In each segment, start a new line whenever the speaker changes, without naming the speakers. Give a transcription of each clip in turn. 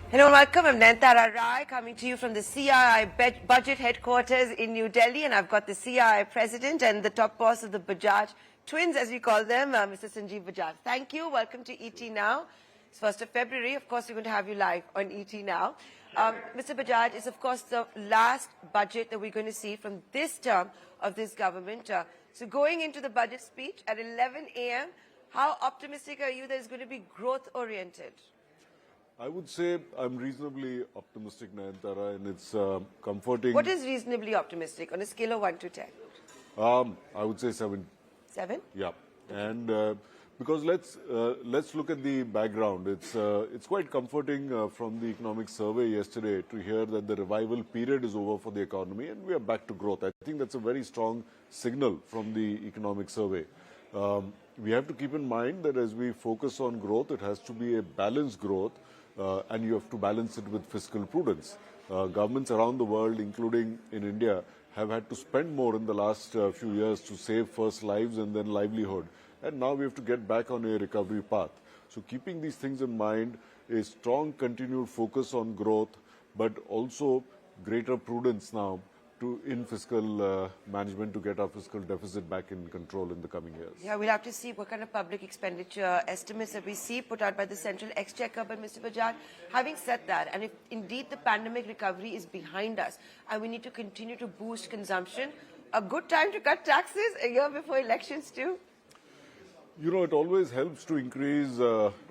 Hello and welcome. I'm Nayantara Rai coming to you from the CII Budget Headquarters in New Delhi, and I've got the CII President and the top boss of the Bajaj twins, as we call them, Mr. Sanjeev Bajaj. Thank you. Welcome to ET Now. It's 1st of February. Of course, we're going to have you live on ET Now. Mr. Bajaj, is of course the last budget that we're going to see from this term of this government. So going into the budget speech at 11 a.m., how optimistic are you that it's going to be growth-oriented?
I would say I'm reasonably optimistic, Nayantara, and it's comforting.
What is reasonably optimistic on a scale of 1 to 10?
I would say 7.
7?
Yeah, and because let's look at the background. It's quite comforting from the economic survey yesterday to hear that the revival period is over for the economy and we are back to growth. I think that's a very strong signal from the economic survey. We have to keep in mind that as we focus on growth, it has to be a balanced growth. And you have to balance it with fiscal prudence. Governments around the world, including in India, have had to spend more in the last few years to save first lives and then livelihood. And now we have to get back on a recovery path. So keeping these things in mind, a strong continued focus on growth, but also greater prudence now in fiscal management to get our fiscal deficit back in control in the coming years.
Yeah, we'll have to see what kind of public expenditure estimates that we see put out by the Central Exchequer. But Mr. Bajaj, having said that, and if indeed the pandemic recovery is behind us and we need to continue to boost consumption, a good time to cut taxes a year before elections too?
You know, it always helps to increase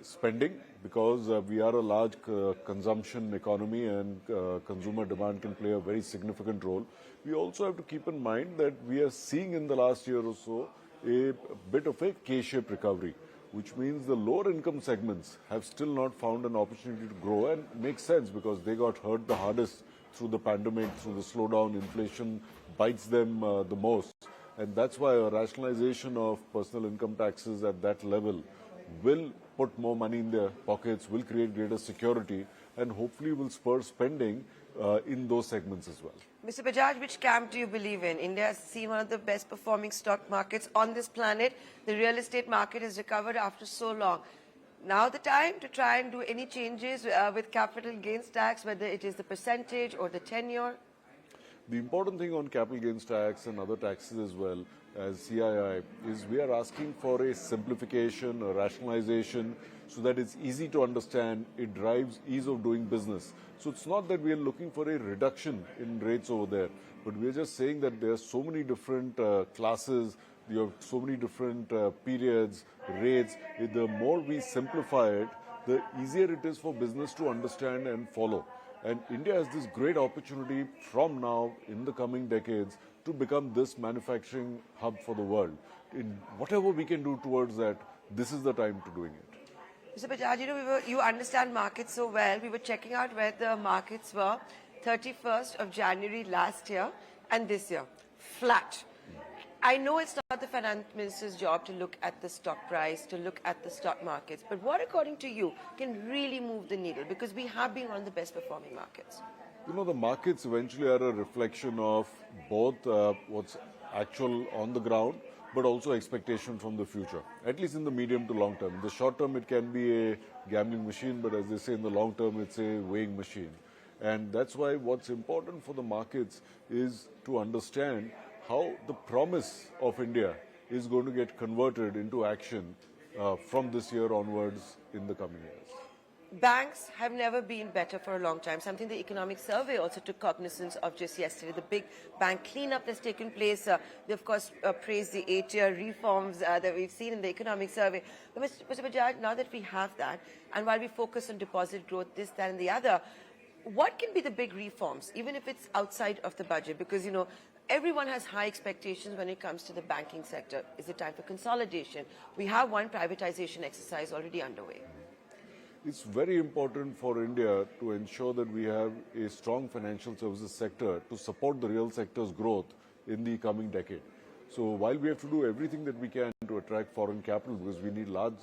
spending because we are a large consumption economy and consumer demand can play a very significant role. We also have to keep in mind that we are seeing in the last year or so a bit of a K-shaped recovery, which means the lower income segments have still not found an opportunity to grow, and it makes sense because they got hurt the hardest through the pandemic, through the slowdown. Inflation bites them the most. And that's why a rationalization of personal income taxes at that level will put more money in their pockets, will create greater security, and hopefully will spur spending in those segments as well.
Mr. Bajaj, which camp do you believe in? India has seen one of the best performing stock markets on this planet. The real estate market has recovered after so long. Now the time to try and do any changes with capital gains tax, whether it is the percentage or the tenure?
The important thing on capital gains tax and other taxes as well as CII is we are asking for a simplification, a rationalization, so that it's easy to understand, it drives ease of doing business. So it's not that we are looking for a reduction in rates over there, but we're just saying that there are so many different classes, you have so many different periods, rates. The more we simplify it, the easier it is for business to understand and follow. And India has this great opportunity from now in the coming decades to become this manufacturing hub for the world. In whatever we can do towards that, this is the time to doing it.
Mr. Bajaj, you know, you understand markets so well. We were checking out where the markets were 31st of January last year and this year. Flat. I know it's not the finance minister's job to look at the stock price, to look at the stock markets, but what, according to you, can really move the needle? Because we have been one of the best performing markets.
You know, the markets eventually are a reflection of both what's actual on the ground, but also expectation from the future, at least in the medium to long term. In the short term, it can be a gambling machine, but as they say, in the long term, it's a weighing machine. And that's why what's important for the markets is to understand how the promise of India is going to get converted into action from this year onwards in the coming years.
Banks have never been better for a long time, something the economic survey also took cognizance of just yesterday. The big bank cleanup that's taken place, they of course praised the 8-year reforms that we've seen in the economic survey. But Mr. Bajaj, now that we have that, and while we focus on deposit growth, this, that and the other, what can be the big reforms, even if it's outside of the budget? Because, you know, everyone has high expectations when it comes to the banking sector. Is it time for consolidation? We have one privatization exercise already underway.
It's very important for India to ensure that we have a strong financial services sector to support the real sector's growth in the coming decade. So while we have to do everything that we can to attract foreign capital, because we need large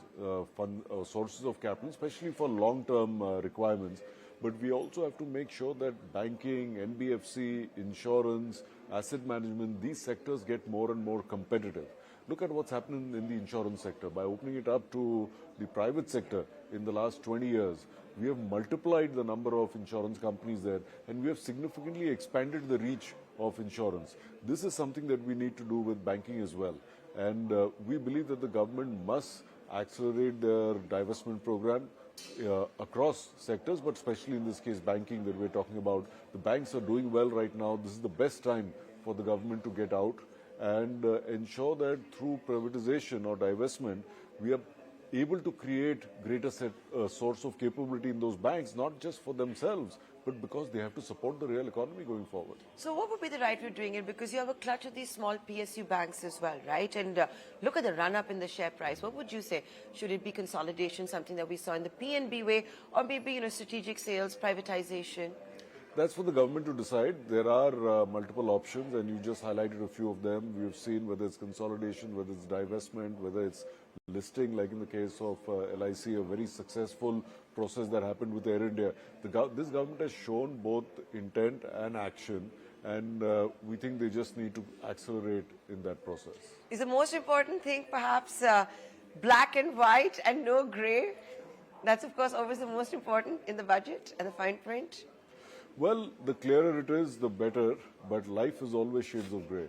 sources of capital, especially for long-term requirements, but we also have to make sure that banking, NBFC, insurance, asset management, these sectors get more and more competitive. Look at what's happening in the insurance sector. By opening it up to the private sector in the last 20 years, we have multiplied the number of insurance companies there, and we have significantly expanded the reach of insurance. This is something that we need to do with banking as well. And we believe that the government must accelerate their divestment program across sectors, but especially in this case banking that we're talking about. The banks are doing well right now. This is the best time for the government to get out and ensure that through privatization or divestment, we are able to create greater source of capability in those banks, not just for themselves, but because they have to support the real economy going forward.
So what would be the right way of doing it? Because you have a clutch of these small PSU banks as well, right? And look at the run-up in the share price. What would you say? Should it be consolidation, something that we saw in the PNB way, or maybe, strategic sales, privatization?
That's for the government to decide. There are multiple options, and you just highlighted a few of them. We've seen whether it's consolidation, whether it's divestment, whether it's listing, like in the case of LIC, a very successful process that happened with Air India. This government has shown both intent and action, and we think they just need to accelerate in that process.
Is the most important thing perhaps black and white and no grey? That's, of course, always the most important in the budget and the fine print.
Well, the clearer it is, the better, but life is always shades of grey.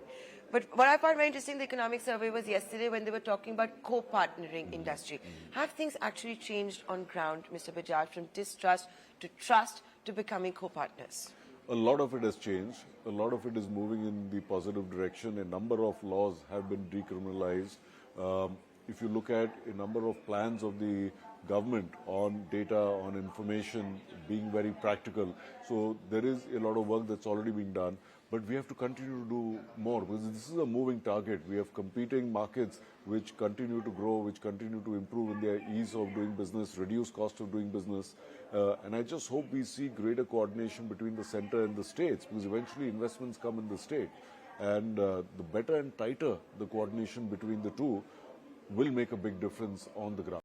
But what I found very interesting, the economic survey was yesterday when they were talking about co-partnering industry. Have things actually changed on ground, Mr. Bajaj, from distrust to trust to becoming co-partners?
A lot of it has changed. A lot of it is moving in the positive direction. A number of laws have been decriminalized. If you look at a number of plans of the government on data, on information, being very practical. So there is a lot of work that's already being done, but we have to continue to do more because this is a moving target. We have competing markets which continue to grow, which continue to improve in their ease of doing business, reduce cost of doing business. And I just hope we see greater coordination between the center and the states, because eventually investments come in the state. And the better and tighter the coordination between the two will make a big difference on the ground.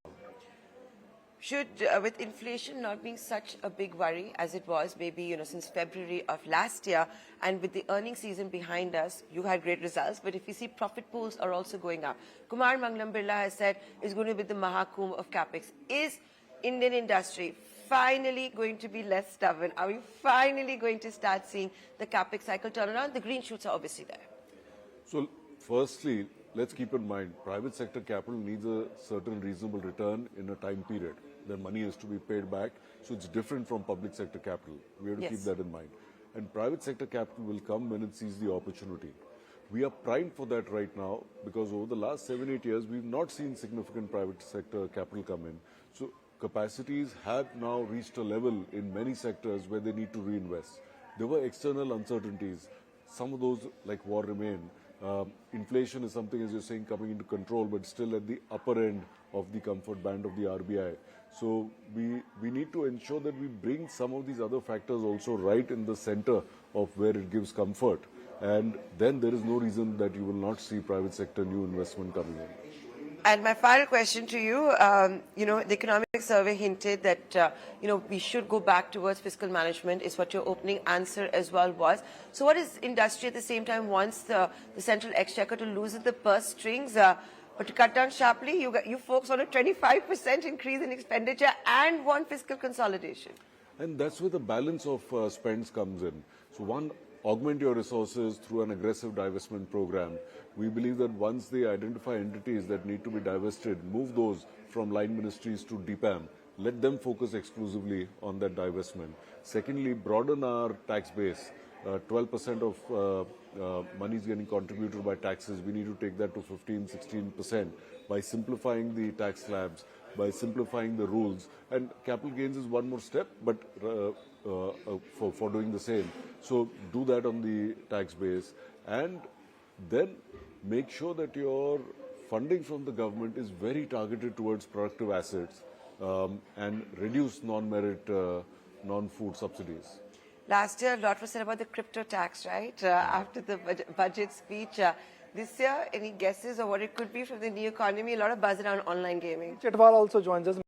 Should, with inflation not being such a big worry as it was maybe, since February of last year, and with the earnings season behind us, you had great results, but if you see profit pools are also going up. Kumar Mangalam Birla has said it's going to be the Mahakumbh of capex. Is Indian industry finally going to be less stubborn? Are we finally going to start seeing the capex cycle turn around? The green shoots are obviously there.
So, firstly, let's keep in mind, private sector capital needs a certain reasonable return in a time period. Then money has to be paid back. So it's different from public sector capital. We have to keep that in mind. And private sector capital will come when it sees the opportunity. We are primed for that right now because over the last 7-8 years, we've not seen significant private sector capital come in. So capacities have now reached a level in many sectors where they need to reinvest. There were external uncertainties. Some of those, like war, remain. Inflation is something, as you're saying, coming into control, but still at the upper end of the comfort band of the RBI. So we need to ensure that we bring some of these other factors also right in the center of where it gives comfort. And then there is no reason that you will not see private sector new investment coming in.
And my final question to you, the economic survey hinted that, we should go back towards fiscal management is what your opening answer as well was. So what is industry at the same time wants the central exchequer to loosen the purse strings, but to cut down sharply? You folks want a 25% increase in expenditure and want fiscal consolidation.
And that's where the balance of spends comes in. So one, augment your resources through an aggressive divestment program. We believe that once they identify entities that need to be divested, move those from line ministries to DPAM. Let them focus exclusively on that divestment. Secondly, broaden our tax base. 12% of money is getting contributed by taxes. We need to take that to 15-16% by simplifying the tax slabs, by simplifying the rules. And capital gains is one more step, but for doing the same. So do that on the tax base, and then make sure that your funding from the government is very targeted towards productive assets and reduce non-merit, non-food subsidies.
Last year, a lot was said about the crypto tax, right? After the budget speech. This year, any guesses of what it could be from the new economy? A lot of buzz around online gaming.
Chetwal also joins us.